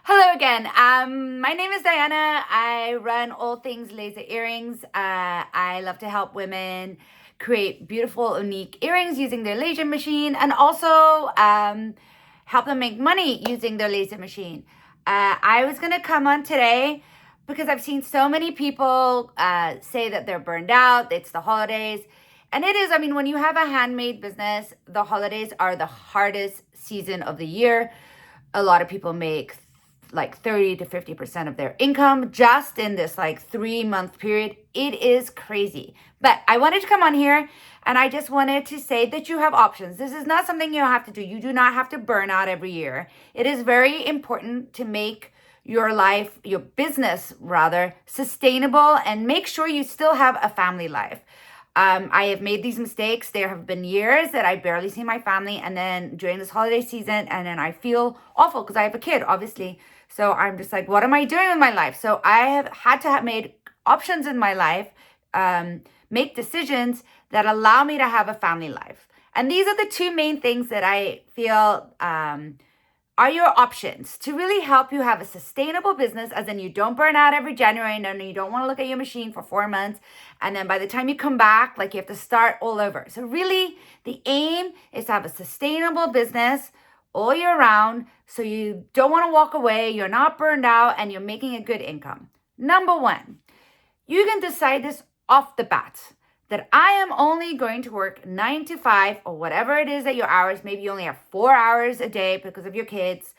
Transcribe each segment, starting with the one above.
Hello again. My name is Diana. I run all things laser earrings. I love to help women create beautiful, unique earrings using their laser machine and also help them make money using their laser machine. I was going to come on today because I've seen so many people say that they're burned out. It's the holidays. And it is, when you have a handmade business, the holidays are the hardest season of the year. A lot of people make like 30 to 50% of their income just in this like 3-month period. It is crazy. But I wanted to come on here and I just wanted to say that you have options. This is not something you have to do. You do not have to burn out every year. It is very important to make your life, your business rather, sustainable and make sure you still have a family life. I have made these mistakes. There have been years that I barely see my family, and then during this holiday season, and then I feel awful because I have a kid, obviously. So I'm just like, what am I doing with my life? So I have had to have made options in my life, make decisions that allow me to have a family life. And these are the two main things that I feel are your options to really help you have a sustainable business, as in you don't burn out every January and you don't want to look at your machine for 4 months. And then by the time you come back, like you have to start all over. So really the aim is to have a sustainable business all year round. So you don't want to walk away, you're not burned out, and you're making a good income. Number one, you can decide this off the bat that I am only going to work 9 to 5 or whatever it is that your hours. Maybe you only have 4 hours a day because of your kids.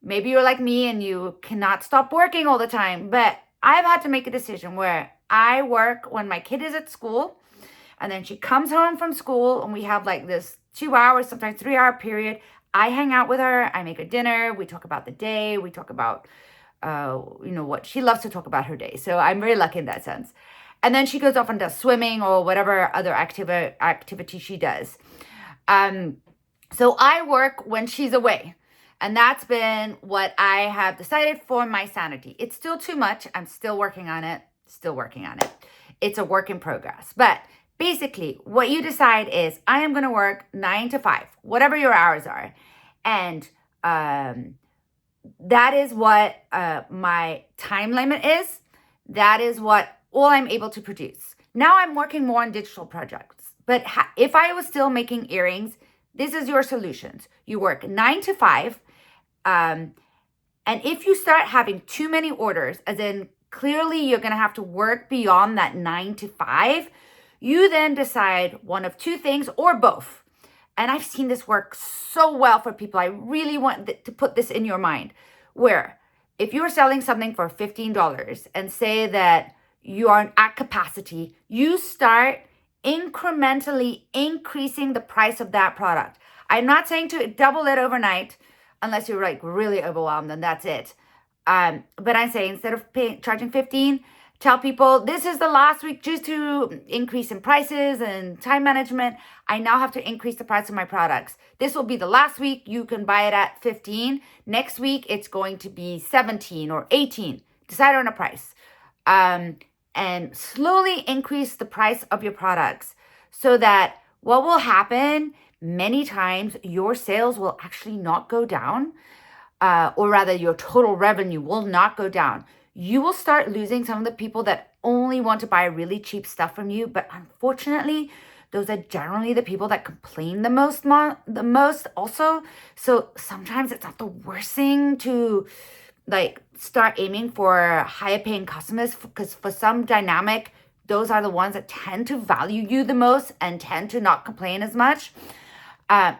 Maybe you're like me and you cannot stop working all the time. But I've had to make a decision where I work when my kid is at school and then she comes home from school and we have like this 2 hours, sometimes 3-hour period. I hang out with her. I make her dinner. We talk about the day. We talk about, what she loves to talk about her day. So I'm very lucky in that sense. And then she goes off and does swimming or whatever other activity she does. So I work when she's away. And that's been what I have decided for my sanity. It's still too much. I'm still working on it. It's a work in progress. But basically, what you decide is I am going to work 9 to 5, whatever your hours are. And that is what my time limit is. That is what all I'm able to produce. Now I'm working more on digital projects. But if I was still making earrings, this is your solutions. You work 9 to 5. And if you start having too many orders, as in clearly you're going to have to work beyond that 9 to 5, you then decide one of two things or both. And I've seen this work so well for people. I really want to put this in your mind, where if you're selling something for $15 and say that you are at capacity, you start incrementally increasing the price of that product. I'm not saying to double it overnight unless you're like really overwhelmed, and that's it. But I'm saying instead of charging 15, tell people this is the last week due to increase in prices and time management. I now have to increase the price of my products. This will be the last week. You can buy it at 15. Next week, it's going to be 17 or 18. Decide on a price. And slowly increase the price of your products so that what will happen many times, your sales will actually not go down, or rather your total revenue will not go down. You will start losing some of the people that only want to buy really cheap stuff from you. But unfortunately, those are generally the people that complain the most also. So sometimes it's not the worst thing to like start aiming for higher paying customers, because for some dynamic, those are the ones that tend to value you the most and tend to not complain as much.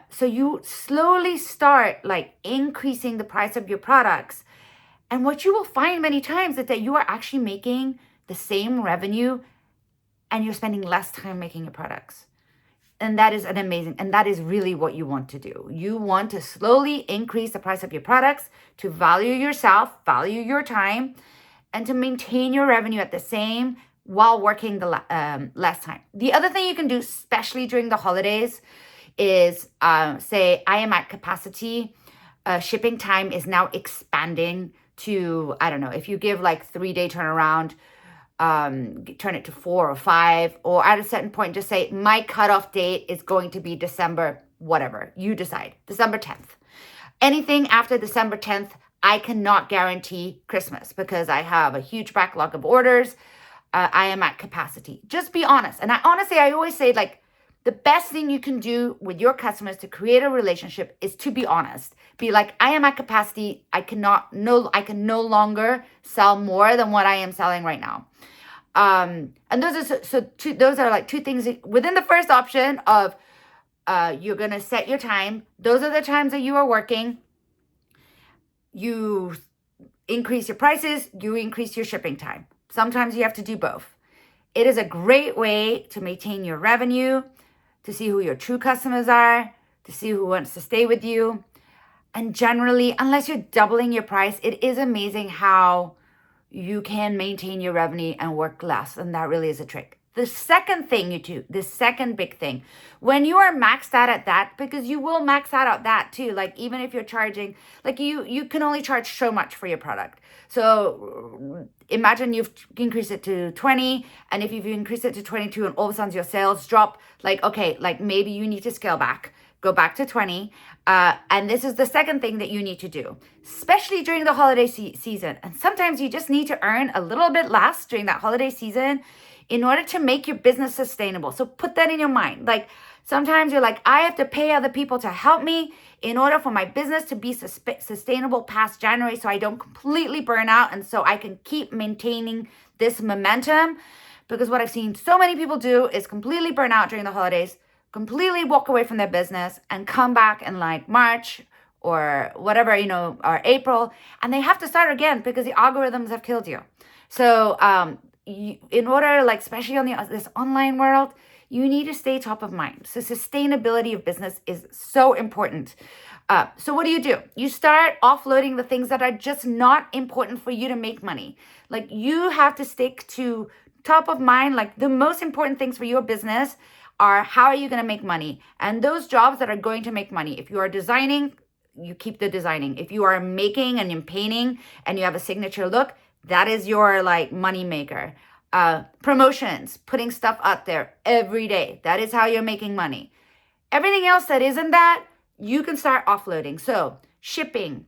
So you slowly start like increasing the price of your products. And what you will find many times is that you are actually making the same revenue and you're spending less time making your products. And that is and that is really what you want to do. You want to slowly increase the price of your products to value yourself, value your time, and to maintain your revenue at the same while working the less time. The other thing you can do, especially during the holidays, is say, I am at capacity. Shipping time is now expanding to, I don't know, if you give like 3-day turnaround, turn it to 4 or 5, or at a certain point, just say my cutoff date is going to be December, whatever you decide, December 10th. Anything after December 10th, I cannot guarantee Christmas because I have a huge backlog of orders. I am at capacity. Just be honest. And I always say, like, the best thing you can do with your customers to create a relationship is to be honest. Be like, I am at capacity. I can no longer sell more than what I am selling right now. And those are like two things within the first option of you're going to set your time. Those are the times that you are working. You increase your prices, you increase your shipping time. Sometimes you have to do both. It is a great way to maintain your revenue, to see who your true customers are, to see who wants to stay with you. And generally, unless you're doubling your price, it is amazing how you can maintain your revenue and work less. And that really is a trick. The second thing you do, the second big thing, when you are maxed out at that, because you will max out at that too, like even if you're charging, like you can only charge so much for your product. So imagine you've increased it to 20, and if you've increased it to 22 and all of a sudden your sales drop, like, okay, like maybe you need to scale back, go back to 20. And this is the second thing that you need to do, especially during the holiday season. And sometimes you just need to earn a little bit less during that holiday season in order to make your business sustainable. So put that in your mind. Like sometimes you're like, I have to pay other people to help me in order for my business to be sustainable past January so I don't completely burn out and so I can keep maintaining this momentum. Because what I've seen so many people do is completely burn out during the holidays, completely walk away from their business and come back in like March or whatever, or April, and they have to start again because the algorithms have killed you. So in order, like especially on this online world, you need to stay top of mind. So sustainability of business is so important. So what do? You start offloading the things that are just not important for you to make money. Like you have to stick to top of mind, like the most important things for your business are how are you going to make money? And those jobs that are going to make money. If you are designing, you keep the designing. If you are making and you're painting and you have a signature look, that is your like money maker. Promotions, putting stuff out there every day. That is how you're making money. Everything else that isn't that, you can start offloading. So shipping,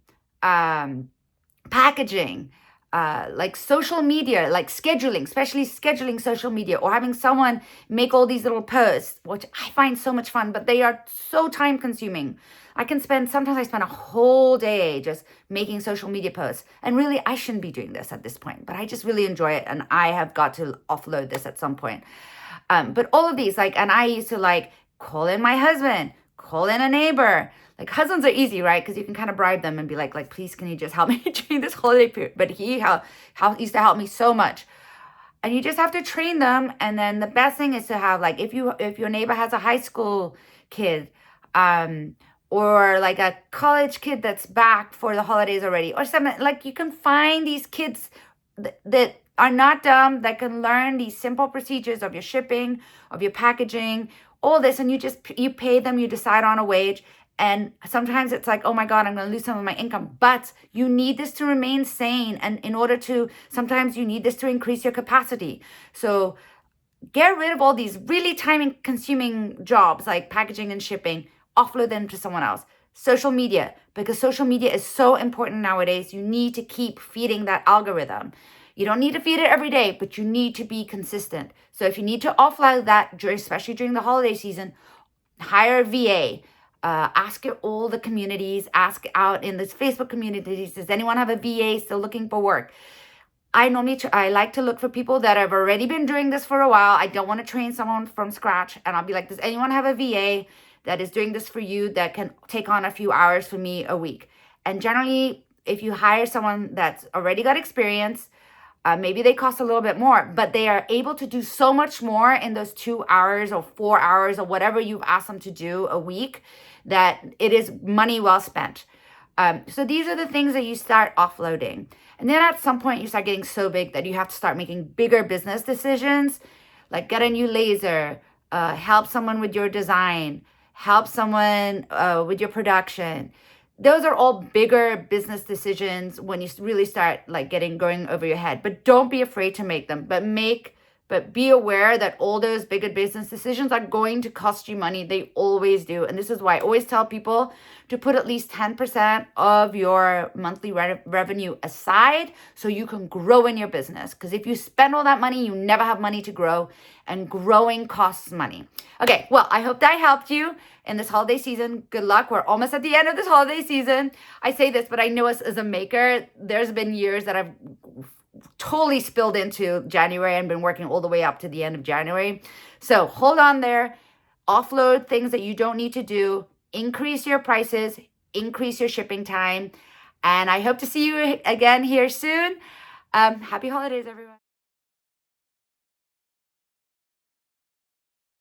packaging, like social media, like scheduling, especially scheduling social media or having someone make all these little posts, which I find so much fun, but they are so time consuming. Sometimes I spend a whole day just making social media posts. And really, I shouldn't be doing this at this point, but I just really enjoy it. And I have got to offload this at some point. But all of these, and I used to call in my husband, call in a neighbor. Like husbands are easy, right? Because you can kind of bribe them and be like, please, can you just help me during this holiday period? But he used to help me so much. And you just have to train them. And then the best thing is to have if your neighbor has a high school kid, or like a college kid that's back for the holidays already, or something, you can find these kids that are not dumb, that can learn these simple procedures of your shipping, of your packaging, all this, and you pay them, you decide on a wage. And sometimes it's like, oh my God, I'm going to lose some of my income. But you need this to remain sane. And sometimes you need this to increase your capacity. So get rid of all these really time consuming jobs like packaging and shipping, offload them to someone else. Social media, because social media is so important nowadays. You need to keep feeding that algorithm. You don't need to feed it every day, but you need to be consistent. So if you need to offload that, especially during the holiday season, hire a VA. Ask all the communities, ask out in this Facebook communities, does anyone have a VA still looking for work? I like to look for people that have already been doing this for a while. I don't want to train someone from scratch. And I'll be like, does anyone have a VA that is doing this for you that can take on a few hours for me a week? And generally, if you hire someone that's already got experience, maybe they cost a little bit more, but they are able to do so much more in those 2 hours or 4 hours or whatever you've asked them to do a week that it is money well spent. So these are the things that you start offloading. And then at some point you start getting so big that you have to start making bigger business decisions, like get a new laser, help someone with your design, help someone with your production. Those are all bigger business decisions when you really start going over your head. But don't be afraid to make them. But make But be aware that all those bigger business decisions are going to cost you money. They always do. And this is why I always tell people to put at least 10% of your monthly revenue aside so you can grow in your business. Because if you spend all that money, you never have money to grow, and growing costs money. Okay, well, I hope that helped you in this holiday season. Good luck. We're almost at the end of this holiday season. I say this, but I know as a maker, there's been years that I've totally spilled into January and been working all the way up to the end of January. So hold on there, offload things that you don't need to do, increase your prices, increase your shipping time. And I hope to see you again here soon. Happy holidays, everyone.